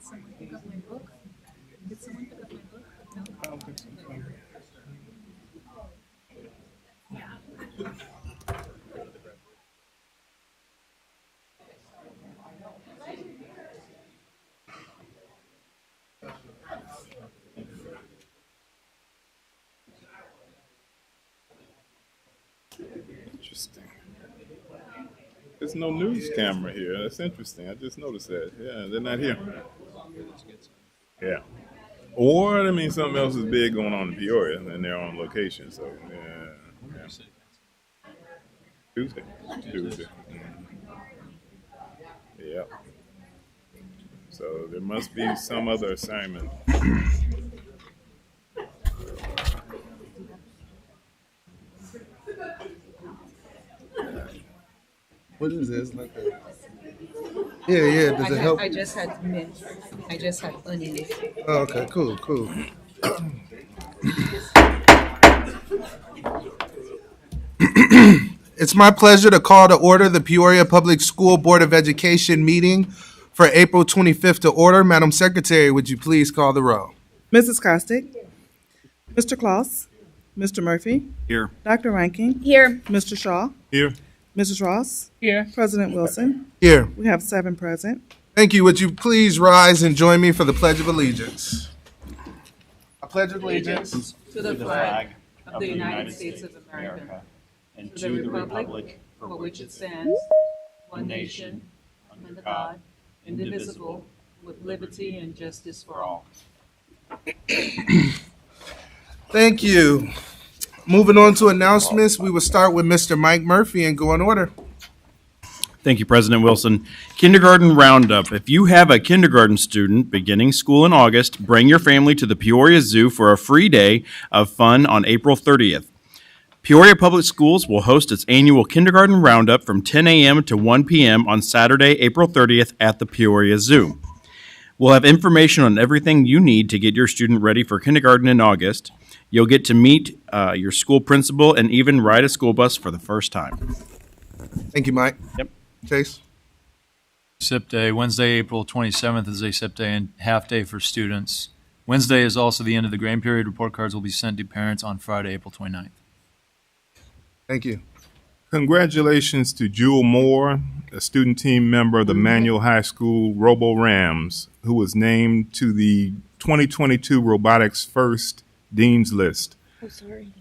someone pick up my book? Did someone pick up my book? No? I don't think so. Interesting. There's no news camera here. That's interesting. I just noticed that. Yeah, they're not here. Yeah. Or that means something else is big going on in Peoria and they're on location. So yeah. Tuesday. Tuesday. Yeah. So there must be some other assignment. What is this? Like a... Yeah. Does it help? I just had mint. I just had onion. Oh, okay. Cool. It's my pleasure to call to order the Peoria Public School Board of Education meeting for April 25th to order. Madam Secretary, would you please call the roll? Mrs. Costick. Mr. Kloss. Mr. Murphy. Here. Dr. Rankin. Here. Mr. Shaw. Here. Mrs. Ross. Here. President Wilson. Here. We have 7 present. Thank you. Would you please rise and join me for the Pledge of Allegiance? I pledge allegiance To the flag of the United States of America and to the republic for which it stands, one nation, under God, indivisible, with liberty and justice for all. Thank you. Moving on to announcements, we will start with Mr. Mike Murphy and go in order. Thank you, President Wilson. Kindergarten Roundup. If you have a kindergarten student beginning school in August, bring your family to the Peoria Zoo for a free day of fun on April 30th. Peoria Public Schools will host its annual Kindergarten Roundup from 10 a.m. to 1 p.m. on Saturday, April 30th at the Peoria Zoo. We'll have information on everything you need to get your student ready for kindergarten in August. You'll get to meet your school principal and even ride a school bus for the first time. Thank you, Mike. Yep. Chase? SIP Day, Wednesday, April 27th is a SIP Day and half day for students. Wednesday is also the end of the grain period. Report cards will be sent to parents on Friday, April 29th. Thank you. Congratulations to Jewel Moore, a student team member of the Manual High School Robo Rams, who was named to the 2022 Robotics First Dean's List. Oh, sorry.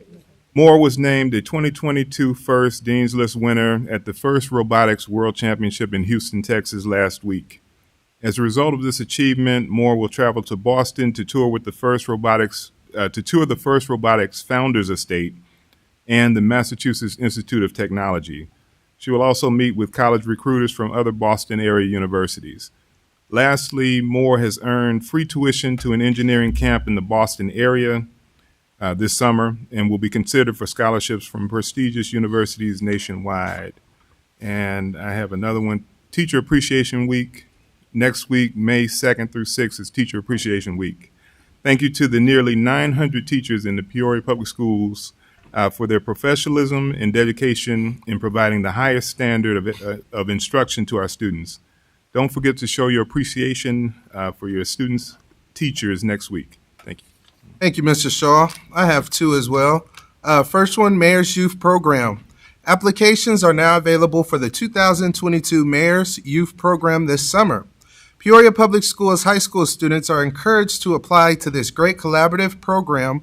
Moore was named the 2022 First Dean's List winner at the first Robotics World Championship in Houston, Texas last week. As a result of this achievement, Moore will travel to Boston to tour the first robotics founders estate and the Massachusetts Institute of Technology. She will also meet with college recruiters from other Boston area universities. Lastly, Moore has earned free tuition to an engineering camp in the Boston area this summer and will be considered for scholarships from prestigious universities nationwide. And I have another one, Teacher Appreciation Week. Next week, May 2nd through 6th, is Teacher Appreciation Week. Thank you to the nearly 900 teachers in the Peoria Public Schools for their professionalism and dedication in providing the highest standard of instruction to our students. Don't forget to show your appreciation for your students, teachers next week. Thank you. Thank you, Mr. Shaw. I have 2 as well. First one, Mayor's Youth Program. Applications are now available for the 2022 Mayor's Youth Program this summer. Peoria Public Schools high school students are encouraged to apply to this great collaborative program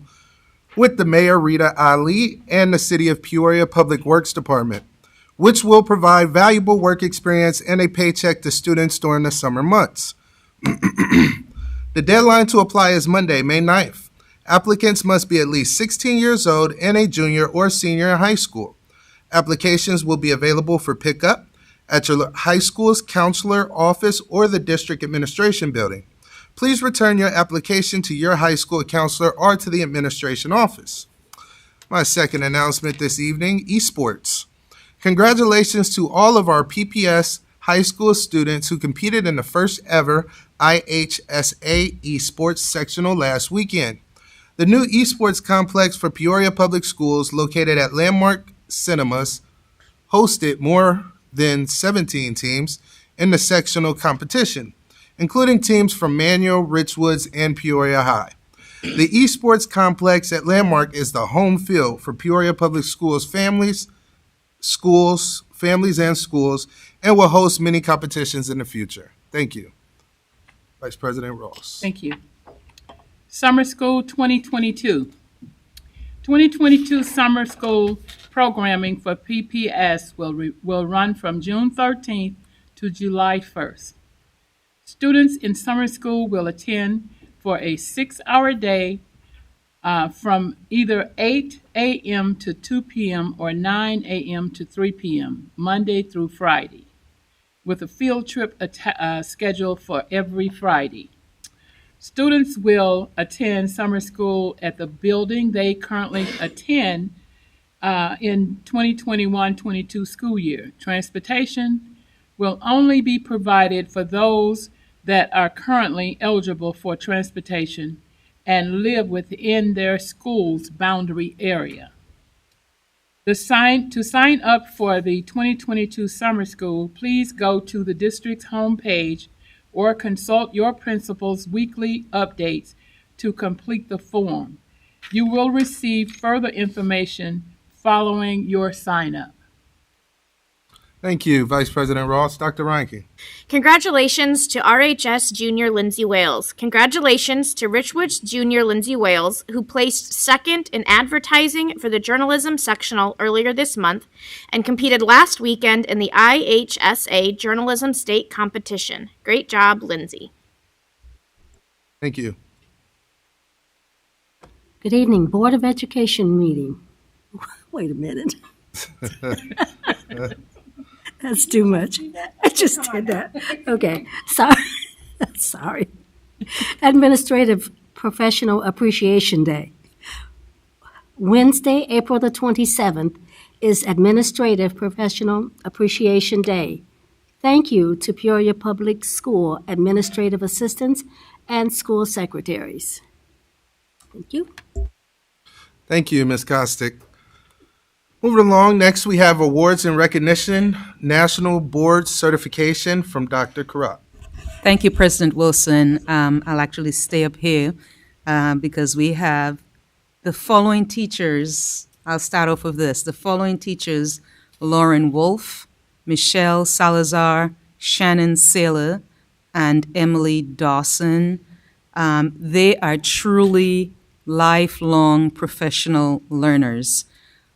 with the Mayor Rita Ali and the City of Peoria Public Works Department, which will provide valuable work experience and a paycheck to students during the summer months. The deadline to apply is Monday, May 9th. Applicants must be at least 16 years old and a junior or senior in high school. Applications will be available for pickup at your high school's counselor office or the district administration building. Please return your application to your high school counselor or to the administration office. My second announcement this evening, esports. Congratulations to all of our PPS high school students who competed in the first ever IHSA esports sectional last weekend. The new esports complex for Peoria Public Schools, located at Landmark Cinemas, hosted more than 17 teams in the sectional competition. including teams from Manual, Richwoods, and Peoria High. The esports complex at Landmark is the home field for Peoria Public Schools families, and schools, and will host many competitions in the future. Thank you. Vice President Ross. Thank you. Summer School 2022. 2022 summer school programming for PPS will run from June 13th to July 1st. Students in summer school will attend for a 6-hour day from either 8 a.m. to 2 p.m. or 9 a.m. to 3 p.m., Monday through Friday, with a field trip scheduled for every Friday. Students will attend summer school at the building they currently attend in 2021-22 school year. Transportation will only be provided for those that are currently eligible for transportation and live within their school's boundary area. To sign up for the 2022 summer school, please go to the district's homepage or consult your principal's weekly updates to complete the form. You will receive further information following your sign up. Thank you, Vice President Ross. Dr. Reinke. Congratulations to RHS Junior Lindsay Wales. Congratulations to Richwoods Junior Lindsay Wales, who placed second in advertising for the journalism sectional earlier this month and competed last weekend in the IHSA Journalism State Competition. Great job, Lindsay. Thank you. Good evening, Board of Education meeting. Wait a minute. That's too much. I just did that. Okay, sorry. Sorry. Administrative Professional Appreciation Day. Wednesday, April the 27th, is Administrative Professional Appreciation Day. Thank you to Peoria Public School administrative assistants and school secretaries. Thank you. Thank you, Ms. Kostick. Moving along, next we have awards and recognition, National Board Certification from Dr. Karat. Thank you, President Wilson. I'll actually stay up here because we have the following teachers. I'll start off with this. The following teachers: Lauren Wolf, Michelle Salazar, Shannon Saylor, and Emily Dawson. They are truly lifelong professional learners.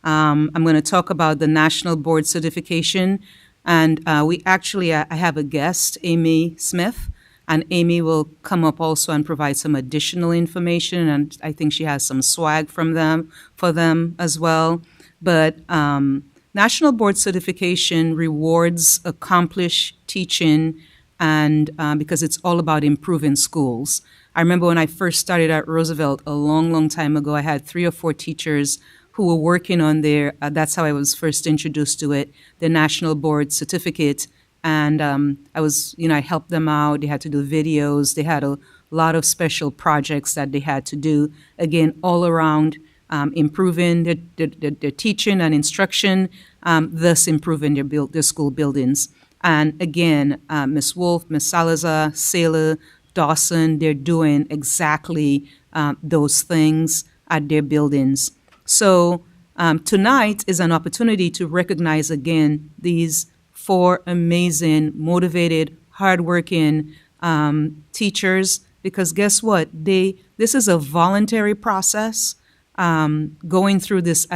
I'm going to talk about the National Board Certification, and I have a guest, Amy Smith, and Amy will come up also and provide some additional information, and I think she has some swag for them as well. But National Board Certification rewards accomplished teaching, and because it's all about improving schools. I remember when I first started at Roosevelt a long, long time ago, I had 3 or 4 teachers who were working on that's how I was first introduced to it, the National Board Certificate. And I helped them out. They had to do videos. They had a lot of special projects that they had to do, again, all around improving their teaching and instruction, thus improving their school buildings. And again, Ms. Wolf, Ms. Salazar, Saylor, Dawson, they're doing exactly those things at their buildings. So tonight is an opportunity to recognize again these 4 amazing, motivated, hardworking teachers, because guess what? This is a voluntary process. Going through this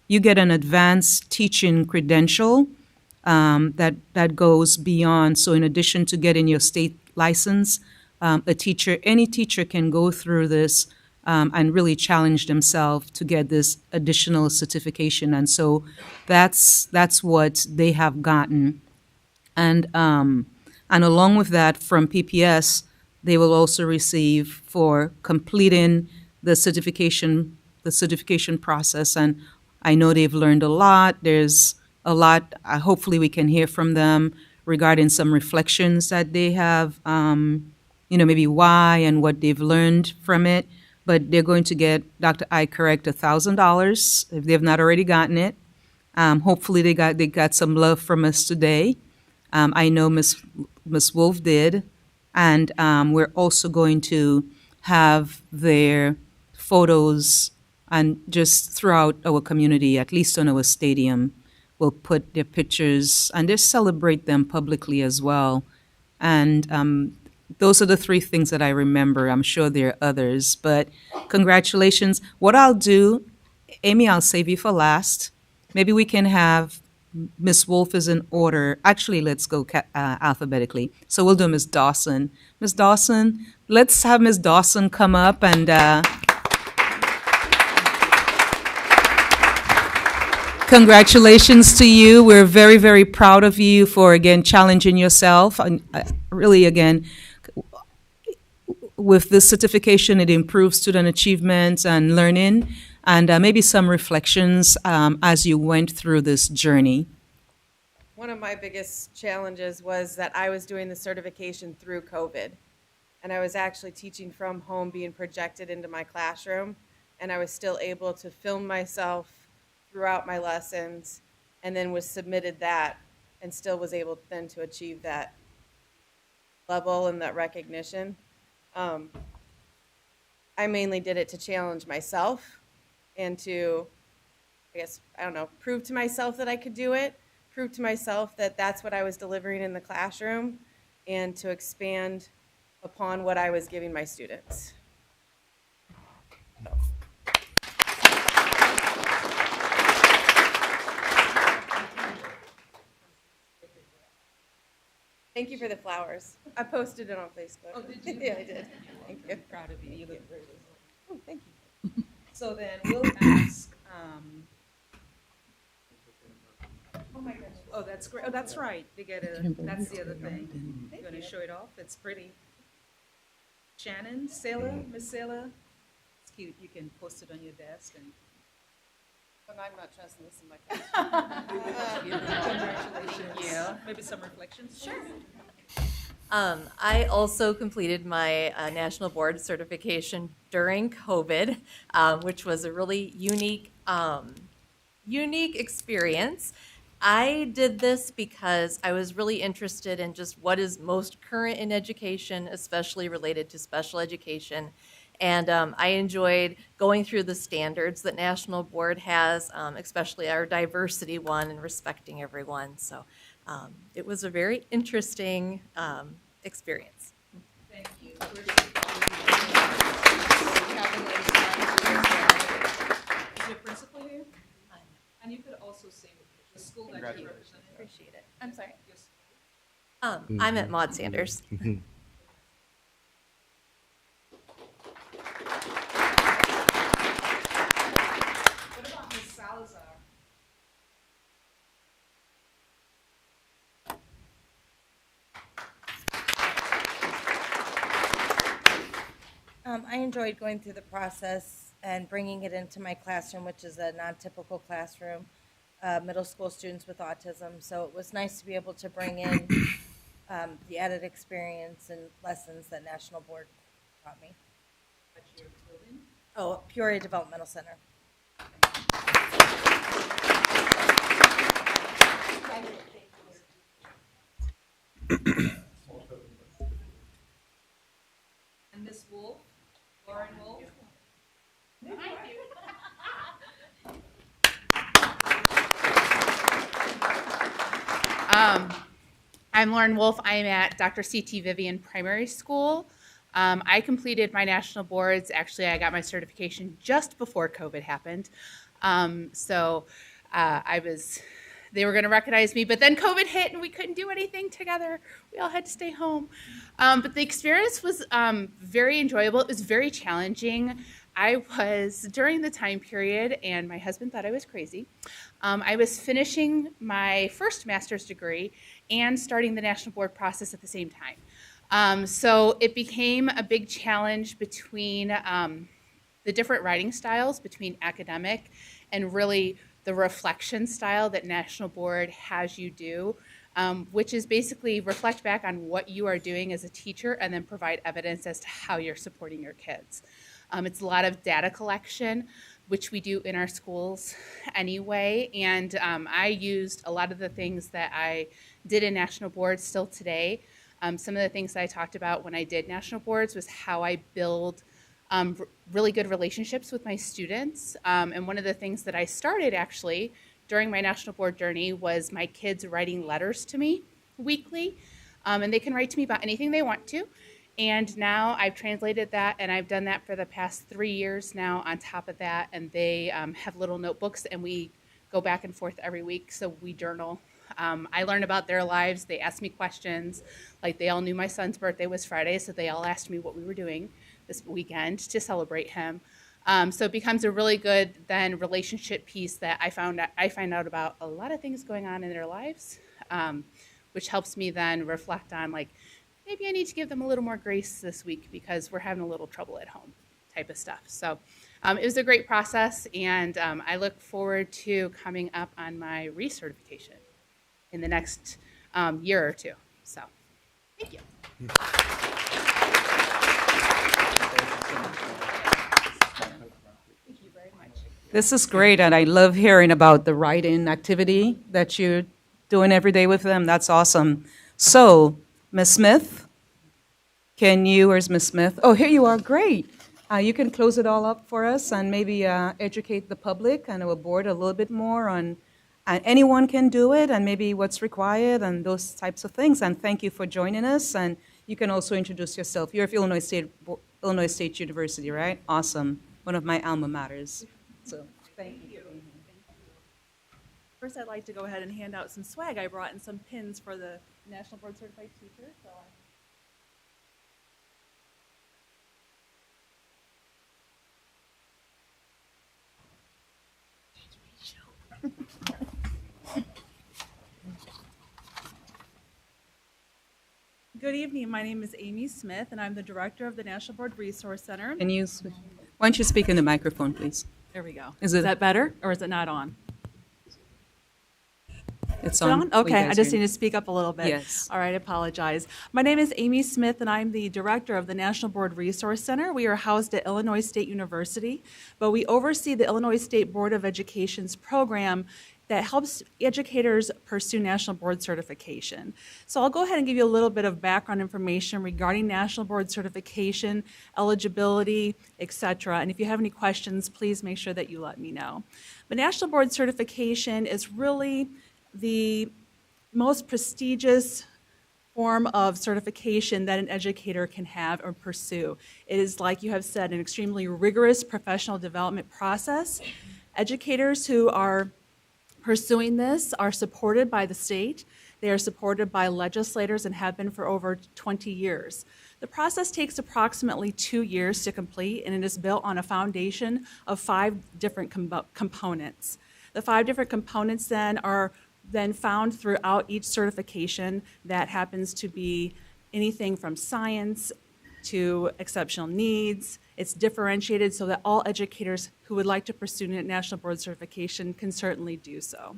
you get an advanced teaching credential that goes beyond. So in addition to getting your state license, any teacher can go through this and really challenge themselves to get this additional certification. And so that's what they have gotten. And along with that, from PPS, they will also receive for completing the certification process. And I know they've learned a lot. There's a lot. Hopefully we can hear from them regarding some reflections that they have, maybe why and what they've learned from it. But they're going to get, Dr. I correct, $1,000 if they've not already gotten it. Hopefully they got some love from us today. I know Miss Wolf did. And we're also going to have their photos and just throughout our community, at least on our stadium, we'll put their pictures and just celebrate them publicly as well. And those are the three things that I remember. I'm sure there are others, but congratulations. What I'll do, Amy, I'll save you for last. Maybe we can have Miss Wolf is in order. Actually, let's go alphabetically. So we'll do Miss Dawson. Miss Dawson, let's have Miss Dawson come up and congratulations to you. We're very, very proud of you for, again, challenging yourself. And really, again, with this certification, it improves student achievement and learning, and maybe some reflections as you went through this journey. One of my biggest challenges was that I was doing the certification through COVID, and I was actually teaching from home, being projected into my classroom, and I was still able to film myself throughout my lessons, and then was submitted that, and still was able then to achieve that level and that recognition. I mainly did it to challenge myself and to, I guess, I don't know, prove to myself that I could do it, prove to myself that that's what I was delivering in the classroom, and to expand upon what I was giving my students. Thank you for the flowers. I posted it on Facebook. Oh, did you? Yeah, I did. Thank you. Proud of you. You look great. Oh, thank you. So then we'll ask. Oh my gosh. Oh, that's great. Oh, that's right. They get a. That's the other thing. You want to show it off? It's pretty. Shannon, Sailor, Miss Sailor. It's cute. You can post it on your desk and. But I'm not trusting this in my class. Congratulations. Thank you. Maybe some reflections. Sure. I also completed my national board certification during COVID, which was a really unique experience. I did this because I was really interested in just what is most current in education, especially related to special education. And I enjoyed going through the standards that National Board has, especially our diversity one and respecting everyone. So it was a very interesting experience. Thank you. Is your principal here? And you could also say the school that you represent. Appreciate it. I'm sorry. I'm at Maud Sanders. What about Ms. Salazar? I enjoyed going through the process and bringing it into my classroom, which is a non-typical classroom, middle school students with autism. So it was nice to be able to bring in the added experience and lessons that National Board taught me. At your building? Oh, Peoria Developmental Center. And Ms. Wolf, Lauren Wolf. I'm Lauren Wolf. I'm at Dr. C.T. Vivian Primary School. I completed my national boards. Actually, I got my certification just before COVID happened. They were going to recognize me, but then COVID hit and we couldn't do anything together. We all had to stay home. But the experience was very enjoyable. It was very challenging. I was, during the time period, and my husband thought I was crazy, I was finishing my first master's degree and starting the national board process at the same time. So it became a big challenge between the different writing styles, between academic and really the reflection style that National Board has you do, which is basically reflect back on what you are doing as a teacher and then provide evidence as to how you're supporting your kids. It's a lot of data collection, which we do in our schools anyway, and I used a lot of the things that I did in National Board still today. Some of the things that I talked about when I did national boards was how I build really good relationships with my students. And one of the things that I started actually during my national board journey was my kids writing letters to me weekly. And they can write to me about anything they want to. And now I've translated that, and I've done that for the past 3 years now on top of that. And they have little notebooks, and we go back and forth every week, so we journal. I learn about their lives. They ask me questions. Like, they all knew my son's birthday was Friday, so they all asked me what we were doing this weekend to celebrate him. So it becomes a really good then relationship piece that I find out about a lot of things going on in their lives, which helps me then reflect on, like, maybe I need to give them a little more grace this week because we're having a little trouble at home type of stuff. So it was a great process, and I look forward to coming up on my recertification in the next year or two. So thank you. Thank you very much. This is great, and I love hearing about the writing activity that you're doing every day with them. That's awesome. So, Ms. Smith, where's Ms. Smith? Oh, here you are, great. You can close it all up for us and maybe educate the public and our board a little bit more on anyone can do it and maybe what's required and those types of things. And thank you for joining us. And you can also introduce yourself. You're at Illinois State University, right? Awesome. One of my alma maters. So thank you. First, I'd like to go ahead and hand out some swag. I brought in some pins for the National Board Certified Teachers. So Good evening. My name is Amy Smith, and I'm the director of the National Board Resource Center. Why don't you speak in the microphone, please? There we go. Is Is that better, or is it not on? It's Is it on. Okay, I just need to speak up a little bit. Yes. All right, I apologize. My name is Amy Smith, and I'm the director of the National Board Resource Center. We are housed at Illinois State University, but we oversee the Illinois State Board of Education's program that helps educators pursue national board certification. So I'll go ahead and give you a little bit of background information regarding national board certification, eligibility, etc. And if you have any questions, please make sure that you let me know. But national board certification is really the most prestigious form of certification that an educator can have or pursue. It is, like you have said, an extremely rigorous professional development process. Educators who are pursuing this are supported by the state. They are supported by legislators and have been for over 20 years. The process takes approximately 2 years to complete, and it is built on a foundation of 5 different components. The 5 different components then are then found throughout each certification. That happens to be anything from science to exceptional needs. It's differentiated so that all educators who would like to pursue national board certification can certainly do so.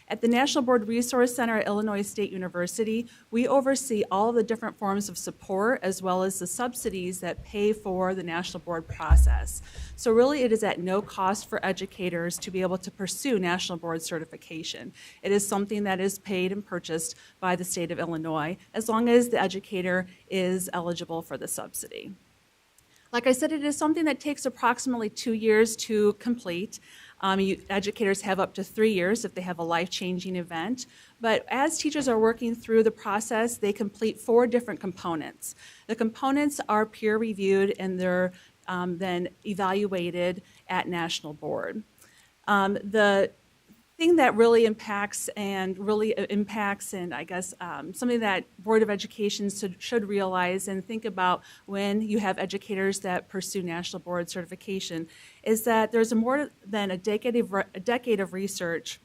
At the National Board Resource Center at Illinois State University, we oversee all of the different forms of support as well as the subsidies that pay for the national board process. So really it is at no cost for educators to be able to pursue national board certification. It is something that is paid and purchased by the state of Illinois as long as the educator is eligible for the subsidy. Like I said, it is something that takes approximately 2 years to complete. Educators have up to 3 years if they have a life-changing event. But as teachers are working through the process, they complete 4 different components. The components are peer-reviewed and they're then evaluated at national board. The thing that really impacts and I guess something that Board of Education should realize and think about when you have educators that pursue national board certification is that there's more than a decade of research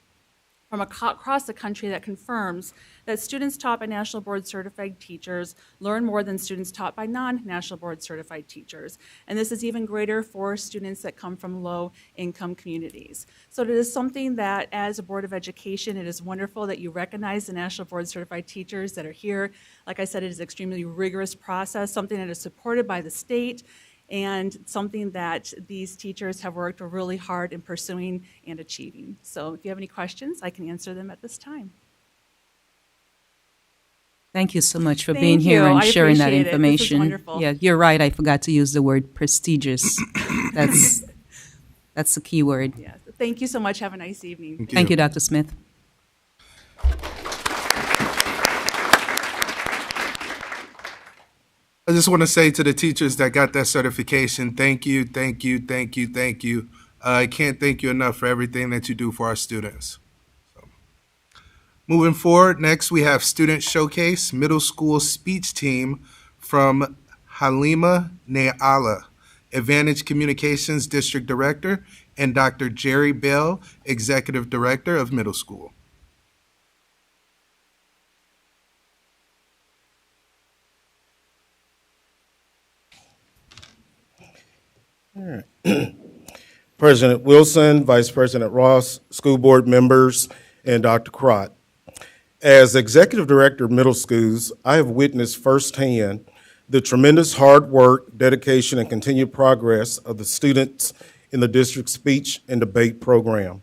from across the country that confirms that students taught by national board certified teachers learn more than students taught by non-national board certified teachers. And this is even greater for students that come from low income communities. So it is something that as a Board of Education, it is wonderful that you recognize the national board certified teachers that are here. Like I said, it is an extremely rigorous process, something that is supported by the state, and something that these teachers have worked really hard in pursuing and achieving. So if you have any questions, I can answer them at this time. Thank you so much for Thank being here you. and I sharing that appreciate it. This is information. wonderful. Yeah, you're right. I forgot to use the word prestigious. That's the key word. Yes. Thank you so much. Have a nice evening. Thank you, Dr. Smith. I just want to say to the teachers that got that certification, thank you, thank you, thank you, thank you. I can't thank you enough for everything that you do for our students. Moving forward, next we have Student Showcase Middle School Speech Team from Halima Neala, Advantage Communications District Director, and Dr. Jerry Bell, Executive Director of Middle School. President Wilson, Vice President Ross, school board members, and Dr. Crott. As Executive Director of Middle Schools, I have witnessed firsthand the tremendous hard work, dedication, and continued progress of the students in the district's speech and debate program.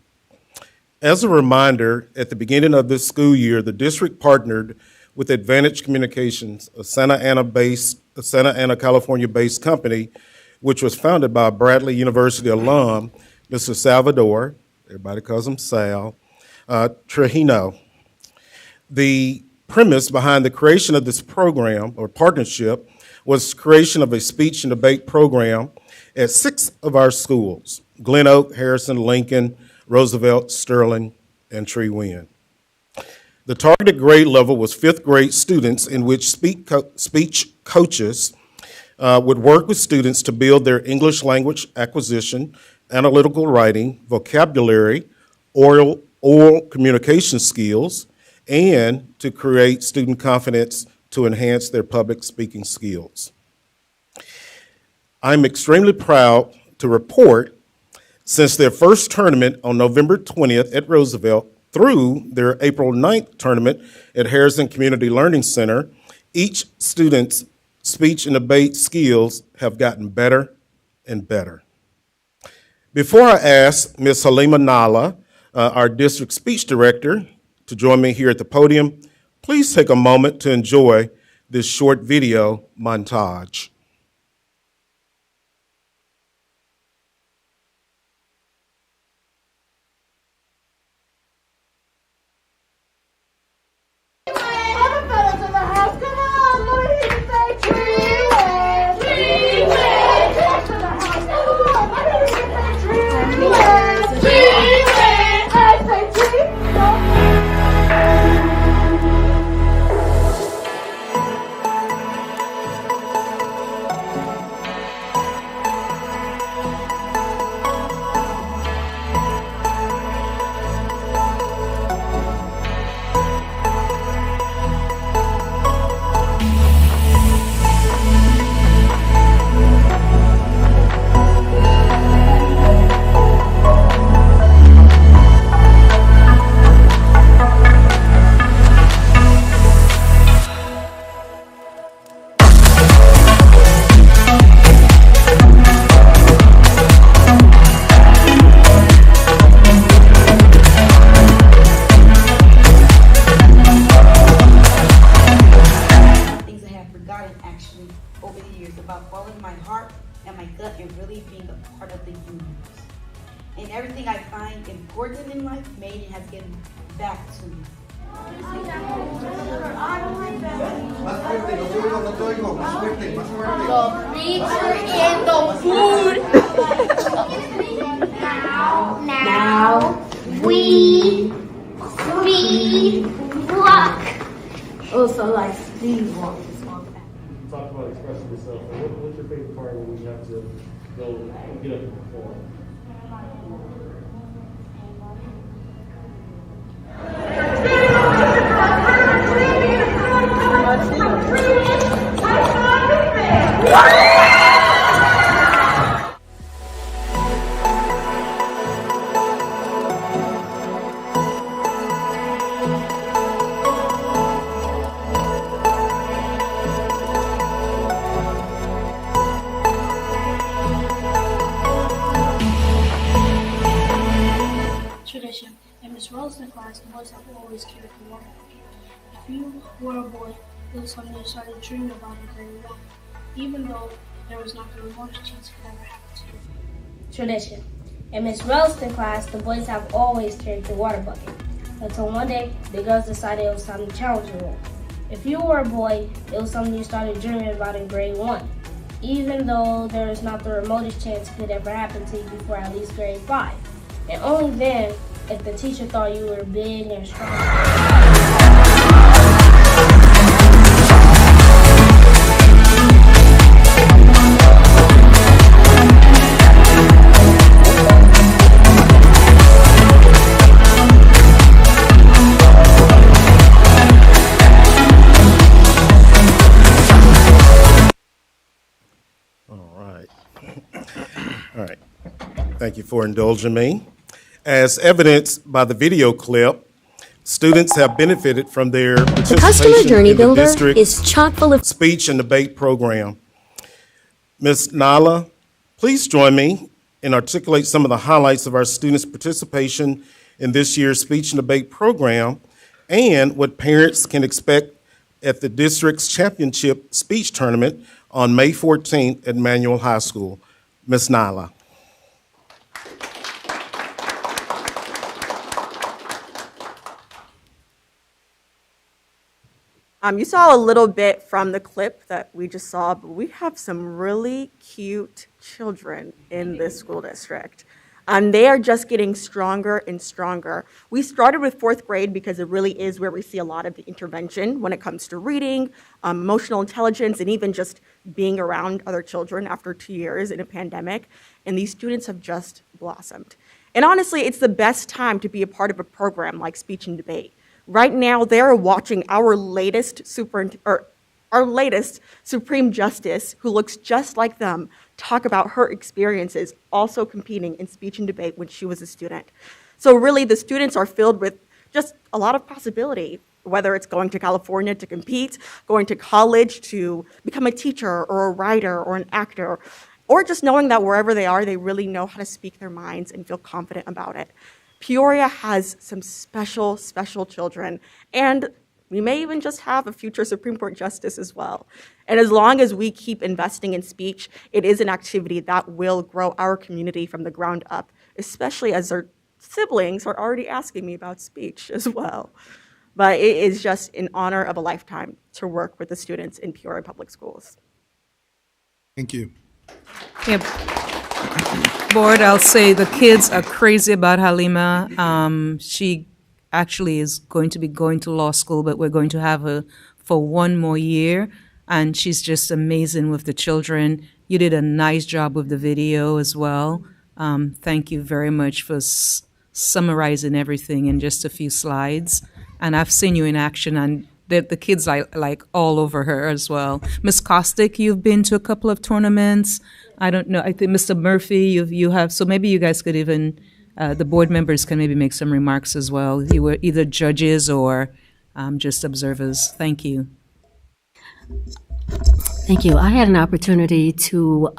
As a reminder, at the beginning of this school year, the district partnered with Advantage Communications, a Santa Ana, California-based company, which was founded by a Bradley University alum, Mr. Salvador, everybody calls him Sal, Trujillo. The premise behind the creation of this program or partnership was creation of a speech and debate program at 6 of our schools: Glen Oak, Harrison, Lincoln, Roosevelt, Sterling, and Tree Wind. The targeted grade level was 5th grade students, in which speech coaches would work with students to build their English language acquisition, analytical writing, vocabulary, oral communication skills, and to create student confidence to enhance their public speaking skills. I'm extremely proud to report, since their first tournament on November 20th at Roosevelt through their April 9th tournament at Harrison Community Learning Center, each student's speech and debate skills have gotten better and better. Before I ask Ms. Halima Nala, our district speech director, to join me here at the podium, please take a moment to enjoy this short video montage. Tradition. And Miss Rose in class, the boys have always cared for water. If you were a boy, it was something I started dreaming about in grade 1, even though there was not the remotest chance it could ever happen to me. Tradition. In Miss Ralston class, the boys have always carried the water bucket, until one day, the girls decided it was time to challenge the rule. If you were a boy, it was something you started dreaming about in grade 1, even though there is not the remotest chance it could ever happen to you before at least grade 5. And only then, if the teacher thought you were big and strong. All right. Thank you for indulging me. As evidenced by the video clip, students have benefited from their participation Customer Journey in the Builder district's is chock full of speech and debate program. Ms. Nala, please join me and articulate some of the highlights of our students' participation in this year's speech and debate program and what parents can expect at the district's championship speech tournament on May 14th at Manual High School. Ms. Nala. You saw a little bit from the clip that we just saw, but we have some really cute children in this school district. They are just getting stronger and stronger. We started with 4th grade because it really is where we see a lot of the intervention when it comes to reading, emotional intelligence, and even just being around other children after 2 years in a pandemic. And these students have just blossomed. And honestly, it's the best time to be a part of a program like Speech and Debate. Right now, they're watching our latest Supreme Justice, who looks just like them, talk about her experiences also competing in speech and debate when she was a student. So really, the students are filled with just a lot of possibility, whether it's going to California to compete, going to college to become a teacher or a writer or an actor, or just knowing that wherever they are, they really know how to speak their minds and feel confident about it. Peoria has some special, special children, and we may even just have a future Supreme Court justice as well. And as long as we keep investing in speech, it is an activity that will grow our community from the ground up, especially as their siblings are already asking me about speech as well. But it is just an honor of a lifetime to work with the students in Peoria Public Schools. Thank you. Yep. Board, I'll say the kids are crazy about Halima. She actually is going to be going to law school, but we're going to have her for 1 more year. And she's just amazing with the children. You did a nice job with the video as well. Thank you very much for summarizing everything in just a few slides. And I've seen you in action, and the kids are like all over her as well. Ms. Kostick, you've been to a couple of tournaments. I don't know. I think Mr. Murphy, you have. So maybe you guys could even, the board members can maybe make some remarks as well. You were either judges or just observers. Thank you. Thank you. I had an opportunity to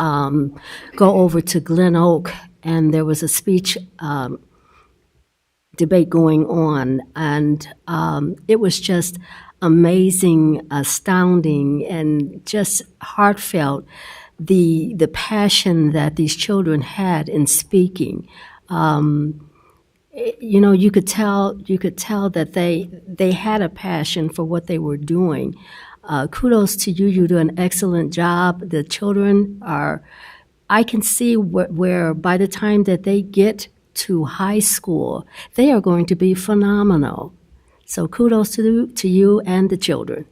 go over to Glen Oak, and there was a speech debate going on, and it was just amazing, astounding, and just heartfelt. The passion that these children had in speaking. You know, you could tell that they had a passion for what they were doing. Kudos to you. You do an excellent job. The children are, I can see where by the time that they get to high school, they are going to be phenomenal. So kudos to you and the children.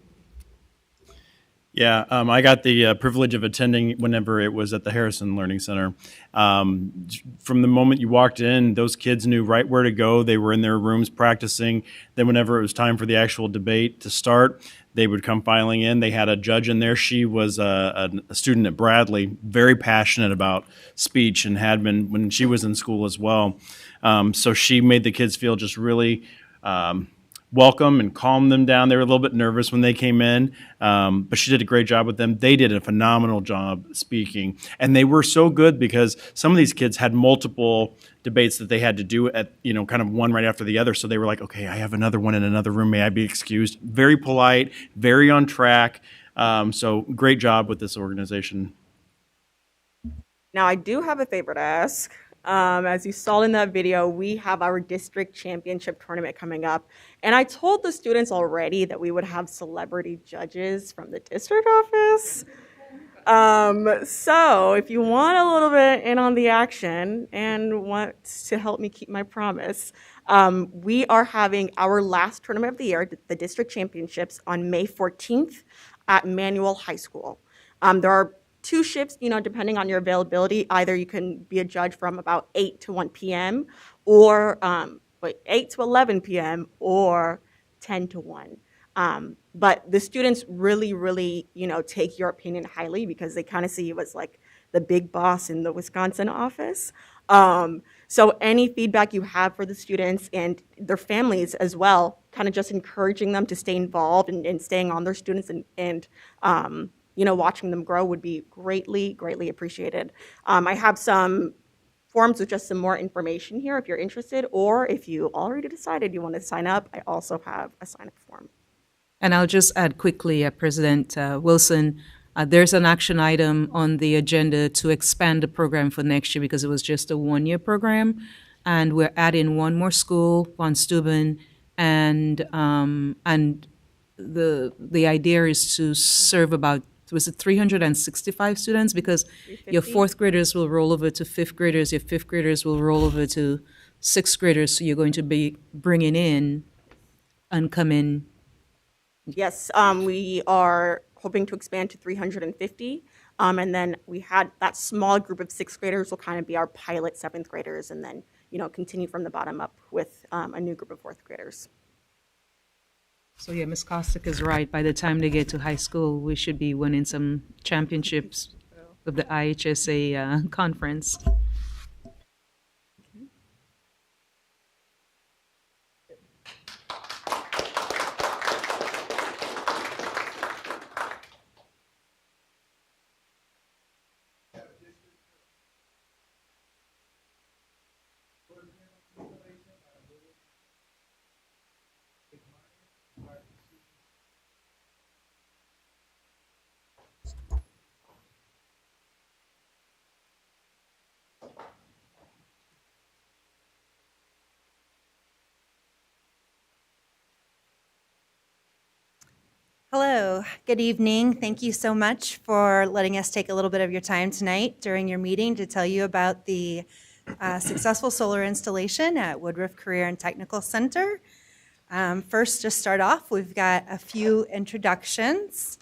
Yeah, I got the privilege of attending whenever it was at the Harrison Learning Center. From the moment you walked in, those kids knew right where to go. They were in their rooms practicing. Then whenever it was time for the actual debate to start, they would come filing in. They had a judge in there. She was a student at Bradley, very passionate about speech and had been when she was in school as well. So she made the kids feel just really welcome and calm them down. They were a little bit nervous when they came in, but she did a great job with them. They did a phenomenal job speaking, and they were so good because some of these kids had multiple debates that they had to do at, kind of one right after the other. So they were like, okay, I have another one in another room. May I be excused? Very polite, very on track. So great job with this organization. Now, I do have a favor to ask. As you saw in that video, we have our district championship tournament coming up. And I told the students already that we would have celebrity judges from the district office. So if you want a little bit in on the action and want to help me keep my promise, we are having our last tournament of the year, the district championships, on May 14th at Manual High School. There are 2 shifts, depending on your availability. Either you can be a judge from about 8 to 1 p.m. or 8 to 11 p.m. or 10 to 1. But the students really, really, take your opinion highly because they kind of see you as like the big boss in the Wisconsin office. So any feedback you have for the students and their families as well, kind of just encouraging them to stay involved and staying on their students and watching them grow would be greatly, greatly appreciated. I have some forms with just some more information here if you're interested, or if you already decided you want to sign up, I also have a sign-up form. And I'll just add quickly, President Wilson, there's an action item on the agenda to expand the program for next year because it was just a one-year program, and we're adding one more school, Von Steuben, and the idea is to serve about 365 students because your 4th graders will roll over to 5th graders, your 5th graders will roll over to 6th graders, so you're going to be bringing in oncoming. Yes, we are hoping to expand to 350, and then we had that small group of 6th graders will kind of be our pilot 7th graders, and then continue from the bottom up with a new group of 4th graders. So yeah, Ms. Kostick is right. By the time they get to high school, we should be winning some championships of the IHSA conference. Hello, good evening. Thank you so much for letting us take a little bit of your time tonight during your meeting to tell you about the successful solar installation at Woodruff Career and Technical Center. First, to start off, we've got a few introductions.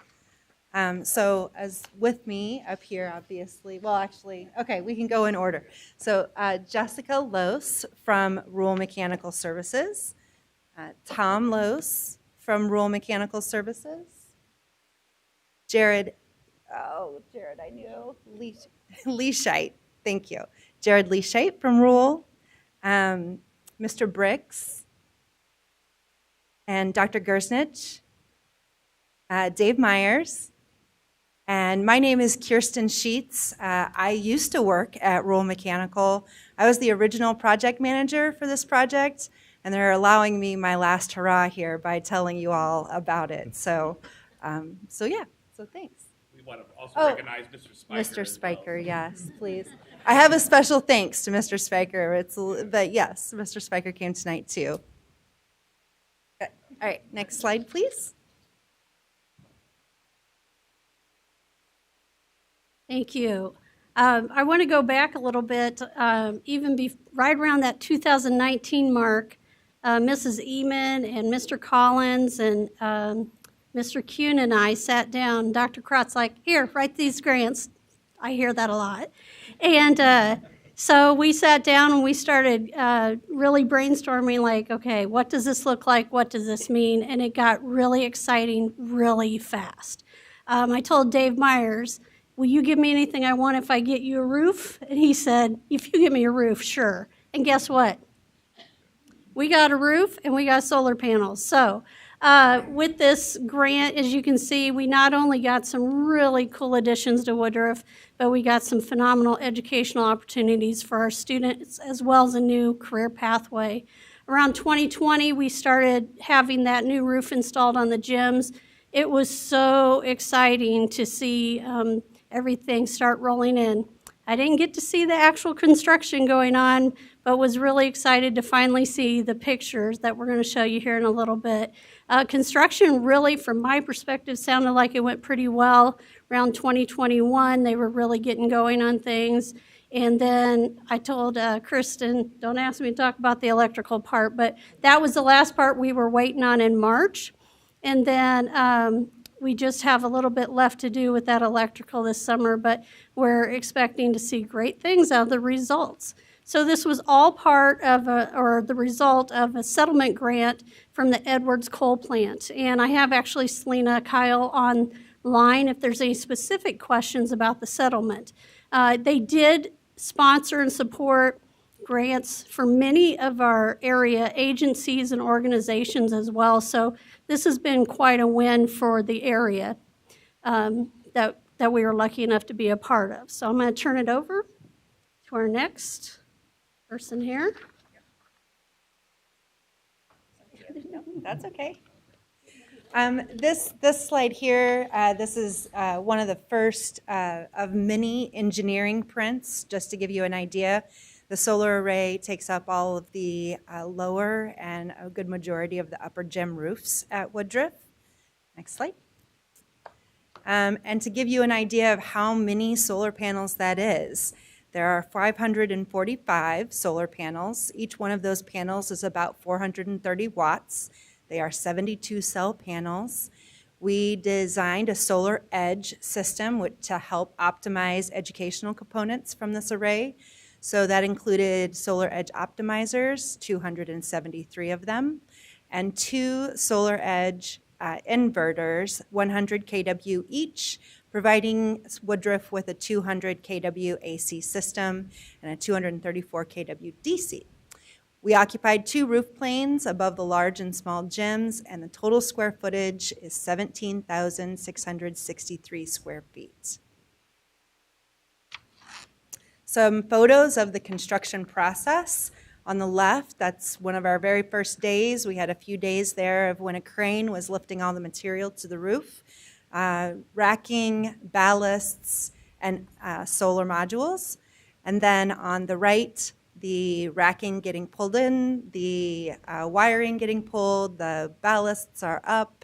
So as with me up here, obviously, well, actually, okay, we can go in order. So Jessica Lose from Rural Mechanical Services, Tom Lose from Rural Mechanical Services, Jared, I knew, Leashite, thank you. Jared Leashite from Rural, Mr. Briggs, and Dr. Gersnich, Dave Myers, and my name is Kirsten Sheets. I used to work at Rural Mechanical. I was the original project manager for this project, and they're allowing me my last hurrah here by telling you all about it. So thanks. We want to also recognize Mr. Spiker. Mr. Spiker, yes, please. I have a special thanks to Mr. Spiker. But yes, Mr. Spiker came tonight too. All right, next slide, please. Thank you. I want to go back a little bit, right around that 2019 mark. Mrs. Eman and Mr. Collins and Mr. Kuhn and I sat down. Dr. Krott's like, here, write these grants. I hear that a lot. And so we sat down and we started really brainstorming like, okay, what does this look like? What does this mean? And it got really exciting really fast. I told Dave Myers, will you give me anything I want if I get you a roof? And he said, if you give me a roof, sure. And guess what? we got a roof and we got solar panels. So with this grant, as you can see, we not only got some really cool additions to Woodruff, but we got some phenomenal educational opportunities for our students as well as a new career pathway. Around 2020, we started having that new roof installed on the gyms. It was so exciting to see everything start rolling in. I didn't get to see the actual construction going on, but was really excited to finally see the pictures that we're going to show you here in a little bit. Construction really, from my perspective, sounded like it went pretty well. Around 2021, they were really getting going on things. And then I told Kristen, don't ask me to talk about the electrical part, but that was the last part we were waiting on in March. And then we just have a little bit left to do with that electrical this summer, but we're expecting to see great things out of the results. So this was all part of the result of a settlement grant from the Edwards coal plant. And I have actually Selena Kyle online if there's any specific questions about the settlement. They did sponsor and support grants for many of our area agencies and organizations as well. So this has been quite a win for the area that we were lucky enough to be a part of. So I'm going to turn it over to our next person here. That's okay. This slide here, this is one of the first of many engineering prints, just to give you an idea. The solar array takes up all of the lower and a good majority of the upper gym roofs at Woodruff. Next slide. And to give you an idea of how many solar panels that is, there are 545 solar panels. Each one of those panels is about 430 watts. They are 72 cell panels. We designed a solar edge system to help optimize educational components from this array. So that included solar edge optimizers, 273 of them, and 2 solar edge inverters, 100 kW each, providing Woodruff with a 200 kW AC system and a 234 kW DC. We occupied 2 roof planes above the large and small gyms, and the total square footage is 17,663 square feet. Some photos of the construction process. On the left, that's one of our very first days. We had a few days there of when a crane was lifting all the material to the roof, racking, ballasts, and solar modules. And then on the right, the racking getting pulled in, the wiring getting pulled, the ballasts are up.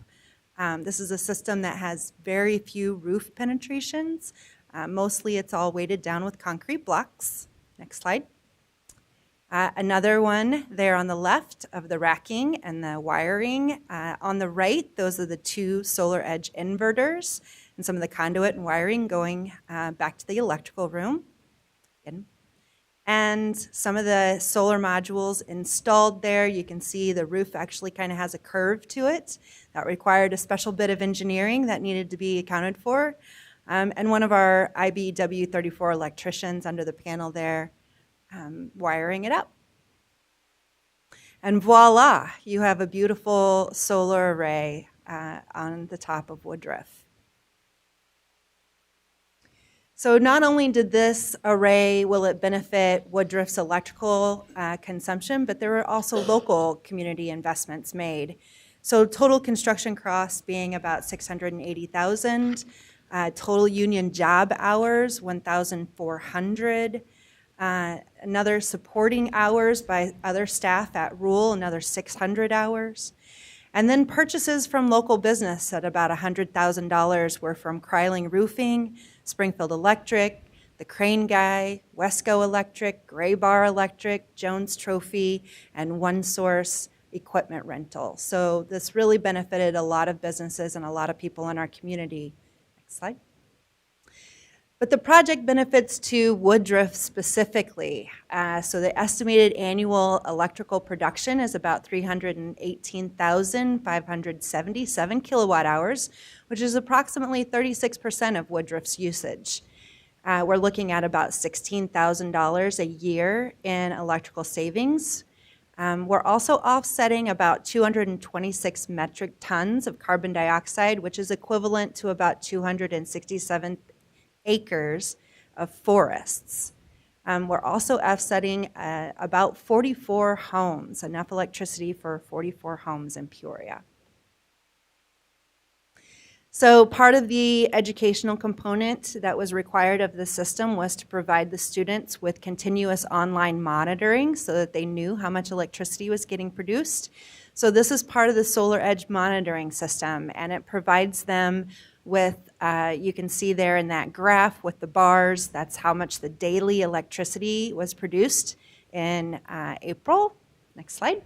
This is a system that has very few roof penetrations. Mostly it's all weighted down with concrete blocks. Next slide. Another one there on the left of the racking and the wiring. On the right, those are the 2 solar edge inverters and some of the conduit and wiring going back to the electrical room. And some of the solar modules installed there. You can see the roof actually kind of has a curve to it. That required a special bit of engineering that needed to be accounted for. And one of our IBW34 electricians under the panel there wiring it up. And voila, you have a beautiful solar array on the top of Woodruff. So not only did this array, will it benefit Woodruff's electrical consumption, but there were also local community investments made. So total construction costs being about $680,000, total union job hours, 1,400. Another supporting hours by other staff at Rule, another 600 hours. And then purchases from local business at about $100,000 were from Kryling Roofing, Springfield Electric, the Crane Guy, Wesco Electric, Gray Bar Electric, Jones Trophy, and One Source Equipment Rental. So this really benefited a lot of businesses and a lot of people in our community. Next slide. But the project benefits to Woodruff specifically. So the estimated annual electrical production is about 318,577 kilowatt hours, which is approximately 36% of Woodruff's usage. We're looking at about $16,000 a year in electrical savings. We're also offsetting about 226 metric tons of carbon dioxide, which is equivalent to about 267 acres of forests. We're also offsetting about 44 homes, enough electricity for 44 homes in Peoria. So part of the educational component that was required of the system was to provide the students with continuous online monitoring so that they knew how much electricity was getting produced. So this is part of the Solar Edge monitoring system, and it provides them with, you can see there in that graph with the bars, that's how much the daily electricity was produced in April. Next slide.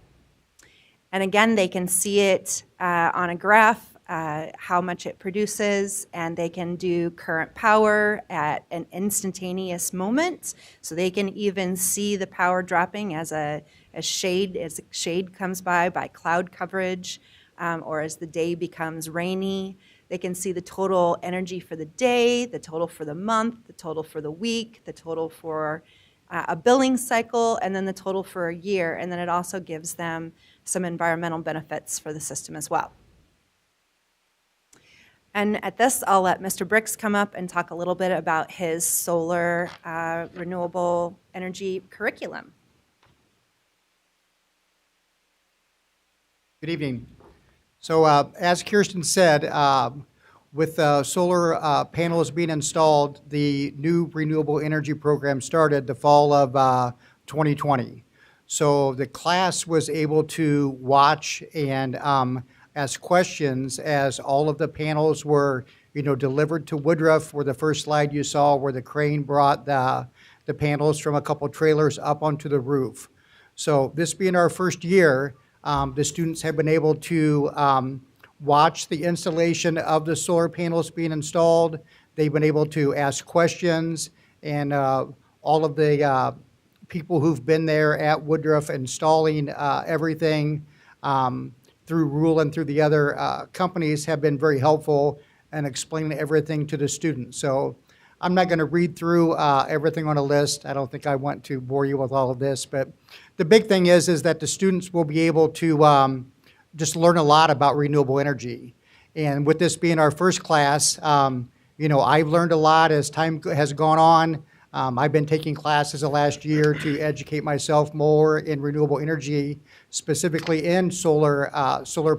And again, they can see it on a graph, how much it produces, and they can do current power at an instantaneous moment. So they can even see the power dropping as shade comes by cloud coverage, or as the day becomes rainy. They can see the total energy for the day, the total for the month, the total for the week, the total for a billing cycle, and then the total for a year. And then it also gives them some environmental benefits for the system as well. And at this, I'll let Mr. Bricks come up and talk a little bit about his solar renewable energy curriculum. Good evening. So as Kirsten said, with solar panels being installed, the new renewable energy program started the fall of 2020. So the class was able to watch and ask questions as all of the panels were, delivered to Woodruff, where the first slide you saw where the crane brought the panels from a couple trailers up onto the roof. So this being our first year, the students have been able to watch the installation of the solar panels being installed. They've been able to ask questions, and all of the people who've been there at Woodruff installing everything through Rule and through the other companies have been very helpful in explaining everything to the students. So I'm not going to read through everything on a list. I don't think I want to bore you with all of this, but the big thing is that the students will be able to just learn a lot about renewable energy. And with this being our first class, I've learned a lot as time has gone on. I've been taking classes the last year to educate myself more in renewable energy, specifically in solar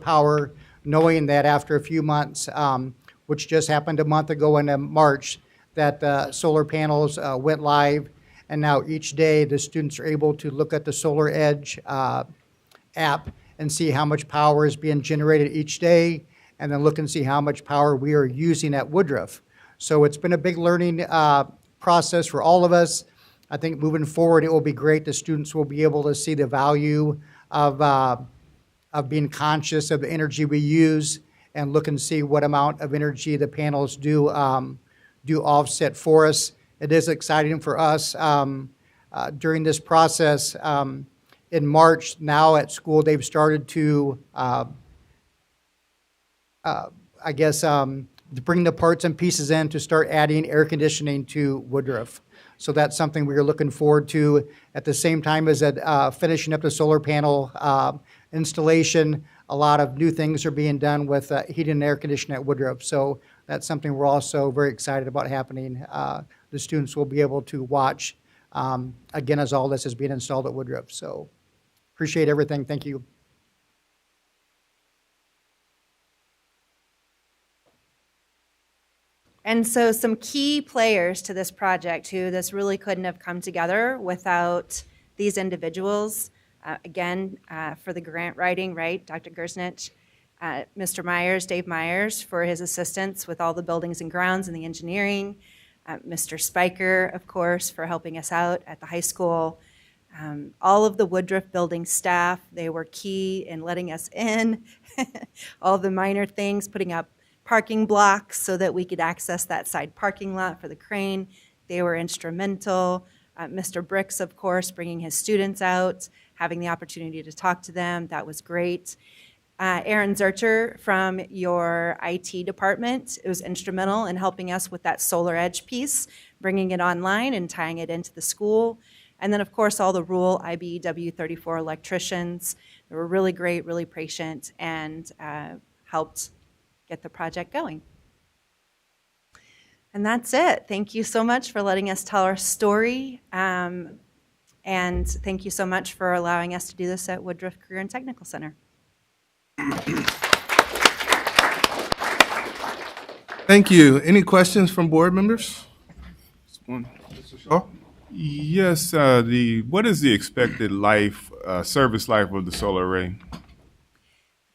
power, knowing that after a few months, which just happened a month ago in March, that solar panels went live, and now each day the students are able to look at the Solar Edge app and see how much power is being generated each day, and then look and see how much power we are using at Woodruff. So it's been a big learning process for all of us. I think moving forward, it will be great. The students will be able to see the value of being conscious of the energy we use and look and see what amount of energy the panels do offset for us. It is exciting for us during this process. In March, now at school, they've started to, to bring the parts and pieces in to start adding air conditioning to Woodruff. So that's something we are looking forward to. At the same time as finishing up the solar panel installation, a lot of new things are being done with heating and air conditioning at Woodruff. So that's something we're also very excited about happening. The students will be able to watch, again, as all this is being installed at Woodruff. So appreciate everything. Thank you. And so some key players to this project who this really couldn't have come together without these individuals. For the grant writing, right, Dr. Gersnich, Mr. Myers, Dave Myers, for his assistance with all the buildings and grounds and the engineering, Mr. Spiker, of course, for helping us out at the high school, all of the Woodruff building staff, they were key in letting us in, all the minor things, putting up parking blocks so that we could access that side parking lot for the crane. They were instrumental. Mr. Bricks, of course, bringing his students out, having the opportunity to talk to them. That was great. Aaron Zercher from your IT department, it was instrumental in helping us with that Solar Edge piece, bringing it online and tying it into the school. And then, of course, all the rural IBEW 34 electricians. They were really great, really patient, and helped get the project going. And that's it. Thank you so much for letting us tell our story. And thank you so much for allowing us to do this at Woodruff Career and Technical Center. Thank you. Any questions from board members? Mr. Shaw? Yes, what is the expected service life of the solar array?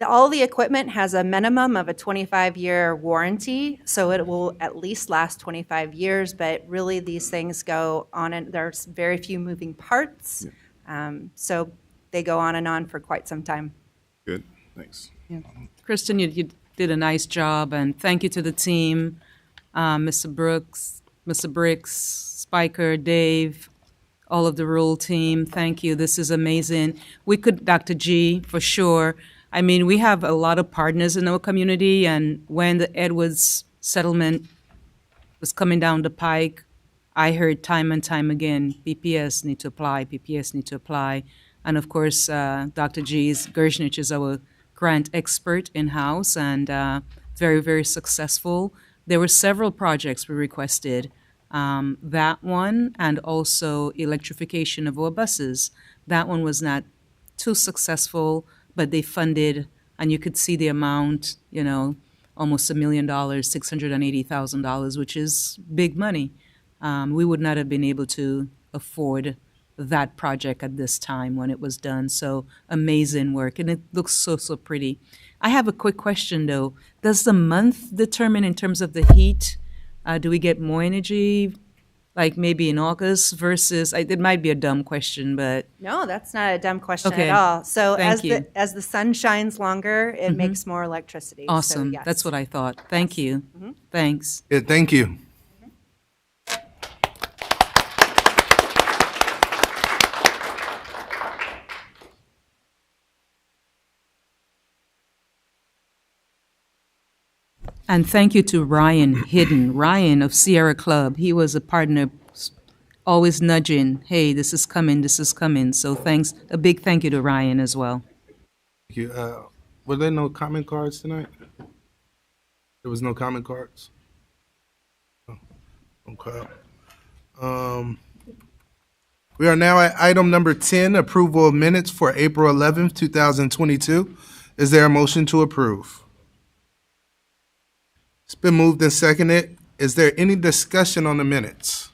All the equipment has a minimum of a 25-year warranty, so it will at least last 25 years, but really these things go on, and there's very few moving parts, so they go on and on for quite some time. Good, thanks. Yeah. Kristen, you did a nice job, and thank you to the team, Mr. Brooks, Mr. Briggs, Spiker, Dave, all of the rural team. Thank you. This is amazing. We could, Dr. G, for sure. I mean, we have a lot of partners in our community, and when the Edwards settlement was coming down the pike, I heard time and time again, PPS need to apply, PPS need to apply. And of course, Dr. Gershnich is our grant expert in-house, and very, very successful. There were several projects we requested. That one, and also electrification of our buses. That one was not too successful, but they funded, and you could see the amount, almost $1 million, $680,000, which is big money. We would not have been able to afford that project at this time when it was done. So amazing work, and it looks so, so pretty. I have a quick question, though. Does the month determine in terms of the heat? Do we get more energy, like maybe in August versus? It might be a dumb question, but No, that's not a dumb question Okay. at all. So Thank you. as the sun shines longer, it Mhm. makes more electricity. So, awesome. yes. That's what I thought. Thank you. Mhm. Thanks. Yeah, thank you. And thank you to Ryan Hidden, Ryan of Sierra Club. He was a partner, always nudging, hey, this is coming, this is coming. So thanks, a big thank you to Ryan as well. Thank you. Were there no comment cards tonight? There was no comment cards? Oh, okay. We are now at item number 10, approval of minutes for April 11th, 2022. Is there a motion to approve? It's been moved and seconded. Is there any discussion on the minutes?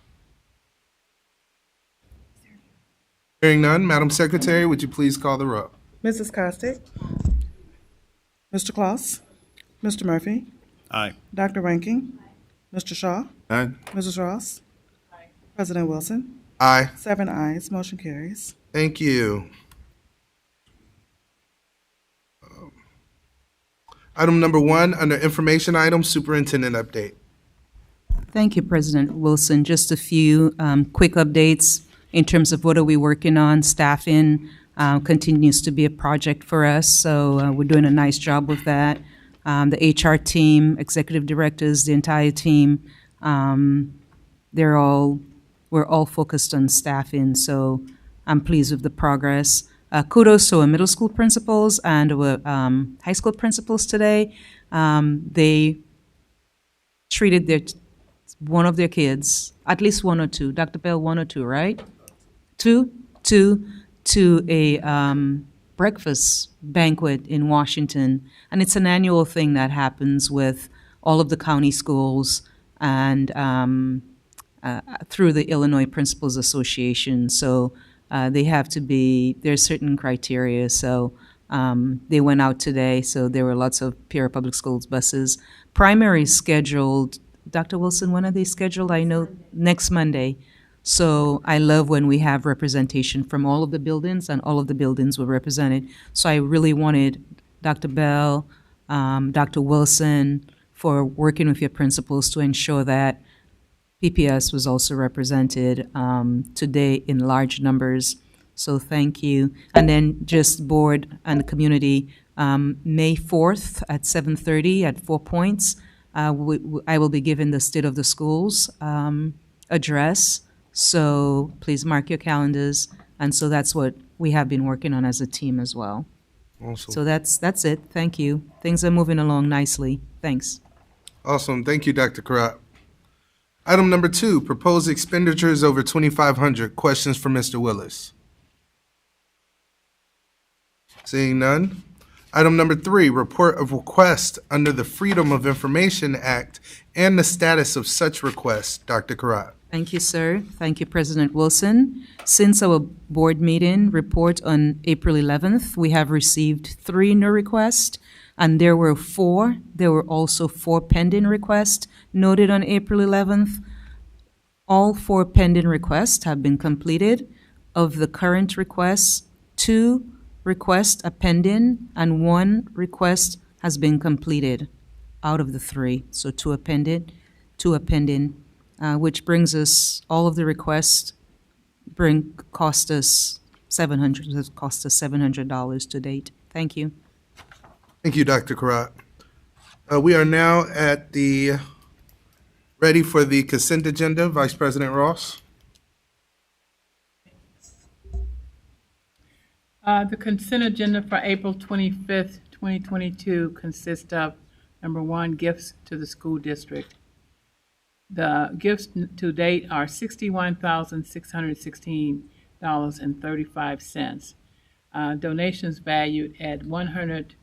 Hearing none, Madam Secretary, would you please call the roll? Mrs. Costick? Mr. Claus? Mr. Murphy? Aye. Dr. Ranking? Mr. Shaw? Aye. Mrs. Ross? President Wilson? Aye. 7 ayes, motion carries. Thank you. Item number 1, under information items, superintendent update. Thank you, President Wilson. Just a few quick updates in terms of what are we working on. Staffing continues to be a project for us, so we're doing a nice job with that. The HR team, executive directors, the entire team, we're all focused on staffing, so I'm pleased with the progress. Kudos to our middle school principals and our high school principals today. They treated one of their kids, at least one or two, Dr. Bell, one or two, right? Two to a breakfast banquet in Washington. And it's an annual thing that happens with all of the county schools and through the Illinois Principals Association. So they have to be, there's certain criteria. So they went out today, so there were lots of Peoria Public Schools buses. Primary scheduled, Dr. Wilson, when are they scheduled? I know next Monday. So I love when we have representation from all of the buildings, and all of the buildings were represented. So I really wanted Dr. Bell, Dr. Wilson, for working with your principals to ensure that PPS was also represented today in large numbers. So thank you. And then just board and the community, May 4th at 7:30 at 4 Points, I will be giving the State of the Schools address. So please mark your calendars. And so that's what we have been working on as a team as well. Awesome. So that's it. Thank you. Things are moving along nicely. Thanks. Awesome. Thank you, Dr. Karat. Item number 2, proposed expenditures over 2,500. Questions for Mr. Willis? Seeing none. Item number 3, report of request under the Freedom of Information Act and the status of such request. Dr. Karat. Thank you, sir. Thank you, President Wilson. Since our board meeting report on April 11th, we have received 3 new requests, and there were 4. There were also 4 pending requests noted on April 11th. All 4 pending requests have been completed. Of the current requests, 2 requests are pending, and 1 request has been completed out of the 3. So 2 are pending, 2 are pending. Which brings us, all of the requests cost us $700 to date. Thank you. Thank you, Dr. Karat. We are now ready for the consent agenda. Vice President Ross. The consent agenda for April 25th, 2022 consists of, number 1, gifts to the school district. The gifts to date are $61,616.35. Donations valued at $100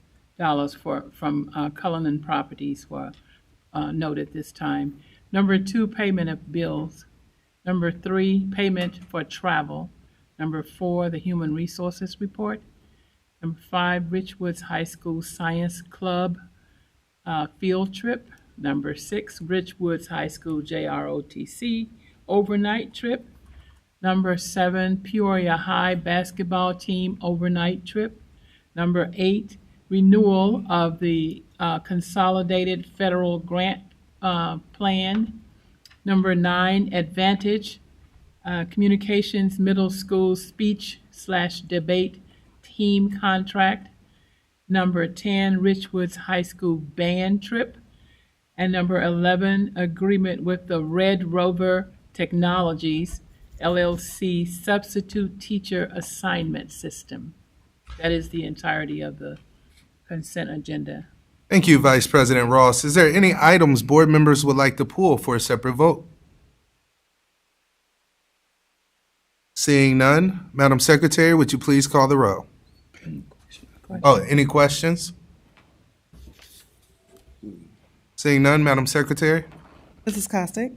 from Cullinan Properties were noted this time. Number 2, payment of bills. Number 3, payment for travel. Number 4, the Human Resources Report. Number 5, Richwoods High School Science Club field trip. Number 6, Richwoods High School JROTC overnight trip. Number 7, Peoria High basketball team overnight trip. Number 8, renewal of the consolidated federal grant plan. Number 9, Advantage Communications Middle School speech/debate team contract. Number 10, Richwoods High School band trip. And number 11, agreement with the Red Rover Technologies, LLC substitute teacher assignment system. That is the entirety of the consent agenda. Thank you, Vice President Ross. Is there any items board members would like to pull for a separate vote? Seeing none, Madam Secretary, would you please call the roll? Oh, any questions? Seeing none, Madam Secretary? Mrs. Costick?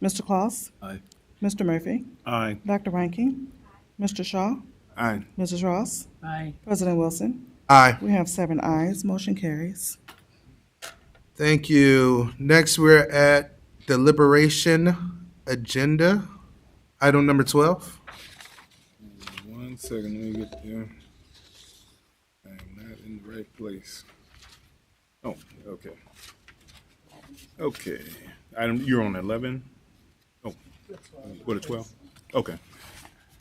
Mr. Claus? Aye. Mr. Murphy? Aye. Dr. Ranking? Mr. Shaw? Aye. Mrs. Ross? Aye. President Wilson? Aye. We have 7 ayes. Motion carries. Thank you. Next, we're at deliberation agenda. Item number 12. 1 second, let me get there. I'm not in the right place. Oh, okay. Okay. You're on 11? Oh, what, 12? Okay.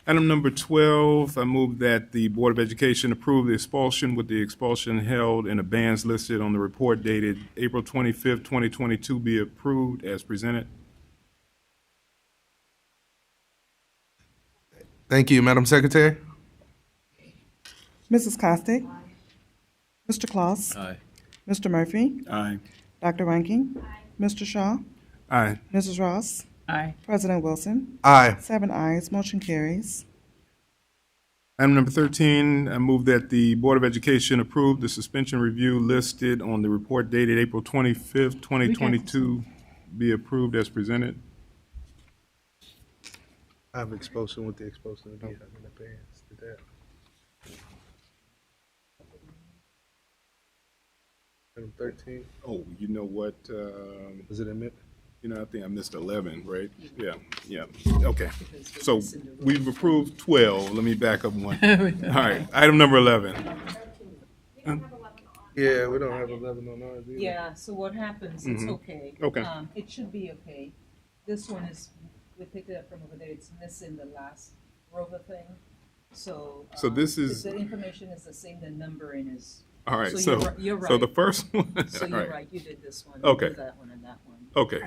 Item number 12, I move that the Board of Education approve the expulsion with the expulsion held in the bands listed on the report dated April 25th, 2022 be approved as presented. Thank you, Madam Secretary. Mrs. Costick? Mr. Claus? Aye. Mr. Murphy? Aye. Dr. Ranking? Mr. Shaw? Aye. Mrs. Ross? Aye. President Wilson? Aye. 7 ayes. Motion carries. Item number 13, I move that the Board of Education approve the suspension review listed on the report dated April 25th, 2022 be approved as presented. I have expulsion with the expulsion of the in the bands. Did that. Item 13. Oh, you know what? Is it admit? You know, I think I missed 11, right? Yeah. Okay. So we've approved 12. Let me back up one. All right. Item number 11. Yeah, we don't have 11 on ours either. Yeah, so what happens, it's okay. Okay. It should be okay. This one is, we picked it up from over there, it's missing the last rover thing. So. So this is. The information is the same, the numbering is. All right. You're right. So the first one. So you're right, you did this one. Okay. You did that one and that one. Okay.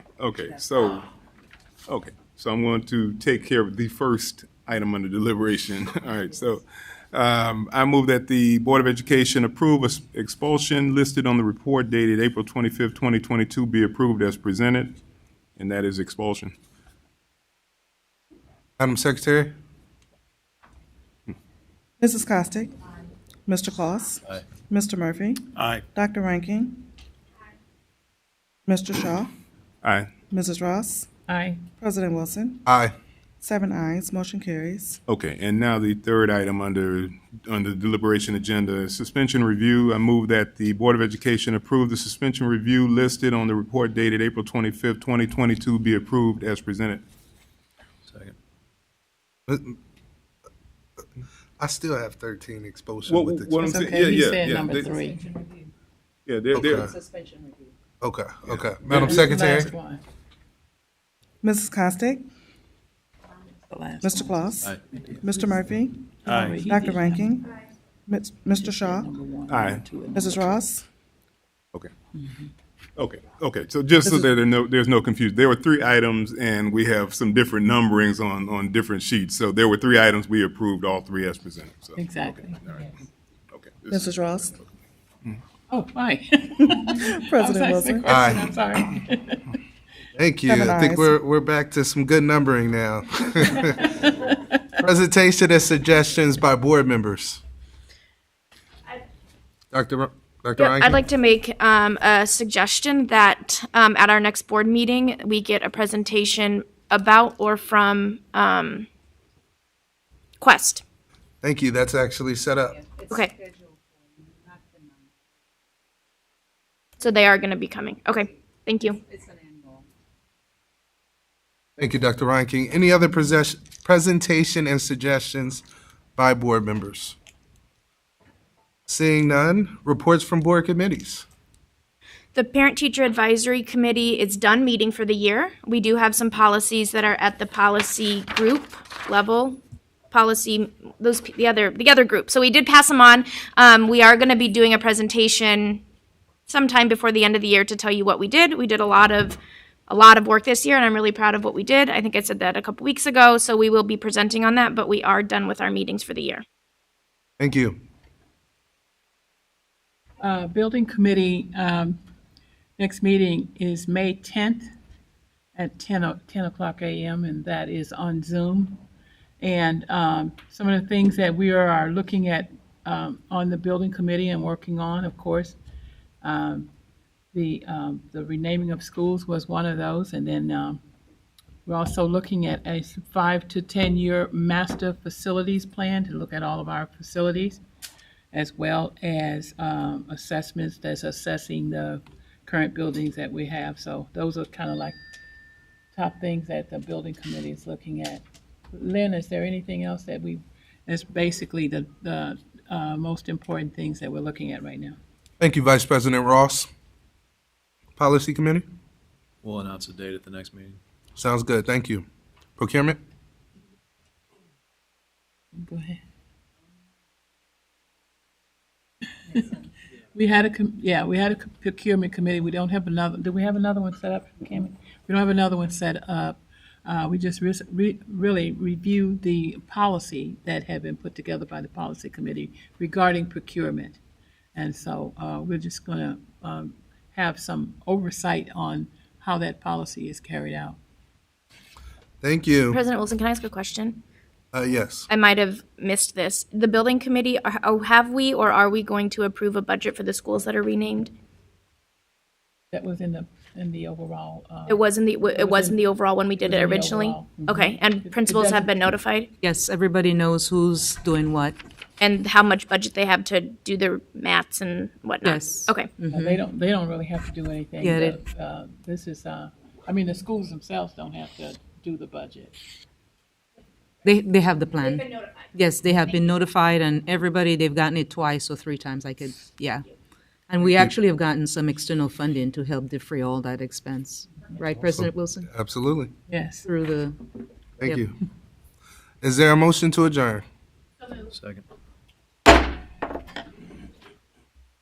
So Okay, so I'm going to take care of the first item under deliberation. All right, so I move that the Board of Education approve expulsion listed on the report dated April 25th, 2022 be approved as presented, and that is expulsion. Madam Secretary? Mrs. Costick? Mr. Claus? Aye. Mr. Murphy? Aye. Dr. Ranking? Mr. Shaw? Aye. Mrs. Ross? Aye. President Wilson? Aye. 7 ayes, motion carries. Okay, and now the third item under the deliberation agenda is suspension review. I move that the Board of Education approve the suspension review listed on the report dated April 25th, 2022 be approved as presented. Second. I still have 13 expulsion What- with the. what I'm It's saying- okay, yeah, he yeah, said yeah, number they- 3. Yeah, they're Okay, okay. Madam Last Secretary? one. Mrs. Costick? The last Mr. one. Claus? Aye. Mr. Murphy? Aye. Dr. Ranking? Mr. Shaw? Aye. Mrs. Ross? Okay. Okay. So just so that there's no confusion, there were 3 items, and we have some different numberings on different sheets. So there were 3 items we approved, all 3 as presented. So, Exactly. okay. Mrs. Ross? Oh, aye. President Wilson? Aye. I'm sorry. Thank you. 7 I think ayes. we're back to some good numbering now. Presentation and suggestions by board members. Dr. Yep, Rankin? I'd like to make a suggestion that at our next board meeting, we get a presentation about or from Quest. Thank you. That's actually set up. Okay. So they are going to be coming. Okay, thank you. Thank you, Dr. Rankin. Any other presentation and suggestions by board members? Seeing none, reports from board committees. The Parent-Teacher Advisory Committee is done meeting for the year. We do have some policies that are at the policy group level, the other group. So we did pass them on. We are going to be doing a presentation sometime before the end of the year to tell you what we did. We did a lot of work this year, and I'm really proud of what we did. I think I said that a couple weeks ago, so we will be presenting on that, but we are done with our meetings for the year. Thank you. Building committee, next meeting is May 10th at 10 o'clock a.m., and that is on Zoom. And some of the things that we are looking at on the building committee and working on, of course, the renaming of schools was one of those. And then we're also looking at a 5 to 10 year master facilities plan to look at all of our facilities, as well as assessments that's assessing the current buildings that we have. So those are kind of like top things that the building committee is looking at. Lynn, is there anything else that's basically the most important things that we're looking at right now? Thank you, Vice President Ross. Policy Committee? We'll announce a date at the next meeting. Sounds good. Thank you. Procurement? Go ahead. We had a procurement committee. We don't have another. Do we have another one set up, Cammie? We don't have another one set up. We just really reviewed the policy that had been put together by the policy committee regarding procurement. And so we're just going to have some oversight on how that policy is carried out. Thank you. President Wilson, can I ask a question? Yes. I might have missed this. The building committee, have we or are we going to approve a budget for the schools that are renamed? That was in the overall. It was in the overall when we did it originally? overall. Okay, and principals have been notified? Yes, everybody knows who's doing what. And how much budget they have to do their mats and whatnot? Yes. Okay. They don't really have to do anything. Yeah, This is, the schools themselves don't have to do the budget. They have the plan. They've been notified. Yes, they have been notified, and everybody, they've gotten it twice or 3 times. And we actually have gotten some external funding to help defray all that expense. Right, President Wilson? Absolutely. Yes. Through the. Thank you. Is there a motion to adjourn? Second.